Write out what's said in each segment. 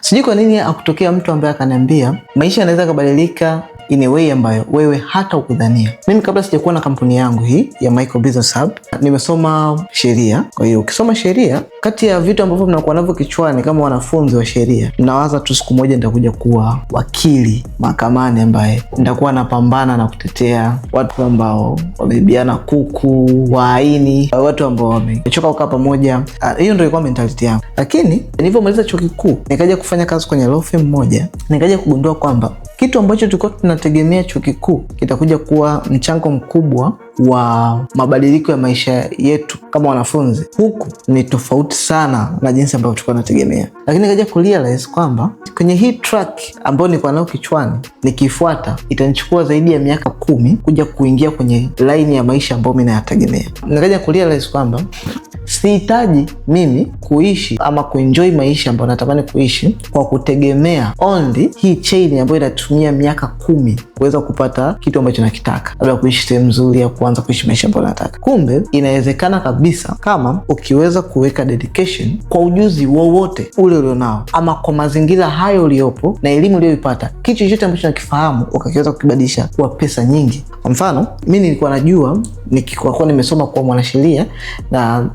Sijui kwa nini akutokea mtu ambaye akaniambia maisha yanaweza kubadilika in a way ambayo wewe hata ukudhania. Mimi kabla sijakuwa na kampuni yangu hii ya Michael Business Hub, nimesoma sheria. Kwa hiyo ukisoma sheria, kati ya vitu ambavyo mnakuwa navyo kichwani kama wanafunzi wa sheria, nawaza tu siku moja nitakuja kuwa wakili mahakamani ambaye nitakuwa napambana na kutetea watu ambao wameibiana kuku, wahaini, watu ambao wamechoka kukaa pamoja. Hiyo ndio ilikuwa mentality yangu. Lakini nilipomaliza chuo kikuu, nikaja kufanya kazi kwenye law firm moja, nikaja kugundua kwamba kitu ambacho tulikuwa tunategemea chuo kikuu kitakuja kuwa mchango mkubwa wa mabadiliko ya maisha yetu kama wanafunzi, huku ni tofauti sana na jinsi ambavyo tulikuwa tunategemea. Lakini nikaja kurealize kwamba kwenye hii track ambayo nilikuwa nayo kichwani, nikifuata itanichukua zaidi ya miaka 10 kuja kuingia kwenye line ya maisha ambayo mimi nayategemea. Nikaja kurealize kwamba sihitaji mimi kuishi ama kuenjoy maisha ambayo natamani kuishi kwa kutegemea only hii chain ambayo inatumia miaka 10 kuweza kupata kitu ambacho nakitaka, labda kuishi sehemu nzuri au kuanza kuishi maisha ambayo nataka. Kumbe inawezekana kabisa kama ukiweza kuweka dedication kwa ujuzi wowote ule ulionao, ama kwa mazingira hayo uliopo na elimu uliyoipata, kitu chochote ambacho nakifahamu ukakiweza kukibadilisha kuwa pesa nyingi. Kwa mfano, mimi nilikuwa najua kwa nimesoma kuwa mwanasheria na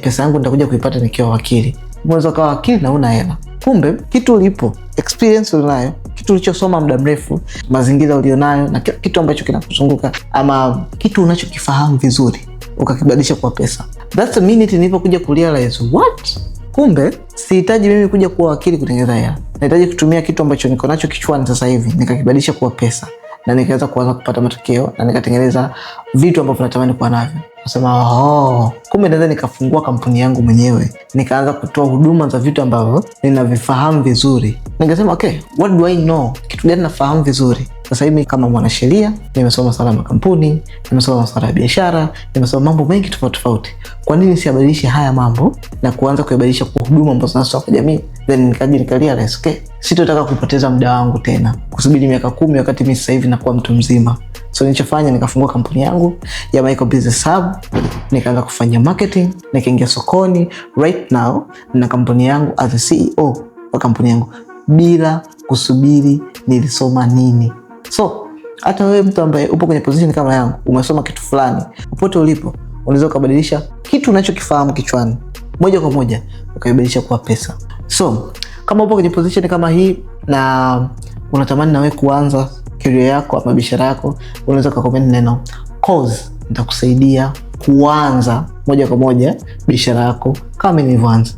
pesa yangu nitakuja kuipata nikiwa wakili. Unaweza kuwa wakili na una hela. Kumbe kitu ulipo, experience ulionayo, kitu ulichosoma muda mrefu, mazingira ulionayo na kitu ambacho kinakuzunguka, ama kitu unachokifahamu vizuri ukakibadilisha kwa pesa. That's the minute nilipokuja kurealize what? Kumbe sihitaji mimi kuja kuwa wakili kutengeneza hela. Nahitaji kutumia kitu ambacho niko nacho kichwani sasa hivi nikakibadilisha kuwa pesa, na nikaweza kuanza kupata matokeo na nikatengeneza vitu ambavyo natamani kuwa navyo. Nasema kumbe naweza nikafungua kampuni yangu mwenyewe, nikaanza kutoa huduma za vitu ambavyo ninavifahamu vizuri. Nikasema okay, what do I know? Kitu gani nafahamu vizuri? Sasa hivi kama mwanasheria nimesoma masuala ya makampuni, nimesoma masuala ya biashara, nimesoma mambo mengi tofauti tofauti. Kwa nini siyabadilishe haya mambo na kuanza kuyabadilisha kwa huduma ambazo zinatoa kwa jamii? Then nikajiangalia, okay, sitotaka kupoteza muda wangu tena kusubiri miaka 10 wakati mimi sasa hivi nakuwa mtu mzima. So nilichofanya, nikafungua kampuni yangu ya Michael Business Hub, nikaanza kufanya marketing, nikaingia sokoni. Right now na kampuni yangu as a CEO wa kampuni yangu bila kusubiri nilisoma nini. So hata wewe mtu ambaye upo kwenye position kama yangu, umesoma kitu fulani, popote ulipo unaweza kubadilisha kitu unachokifahamu kichwani moja kwa moja ukabadilisha kuwa pesa. So kama upo kwenye position kama hii na unatamani nawe kuanza career yako ama biashara yako, unaweza kucomment neno cause, nitakusaidia kuanza moja kwa moja biashara yako kama nilivyoanza.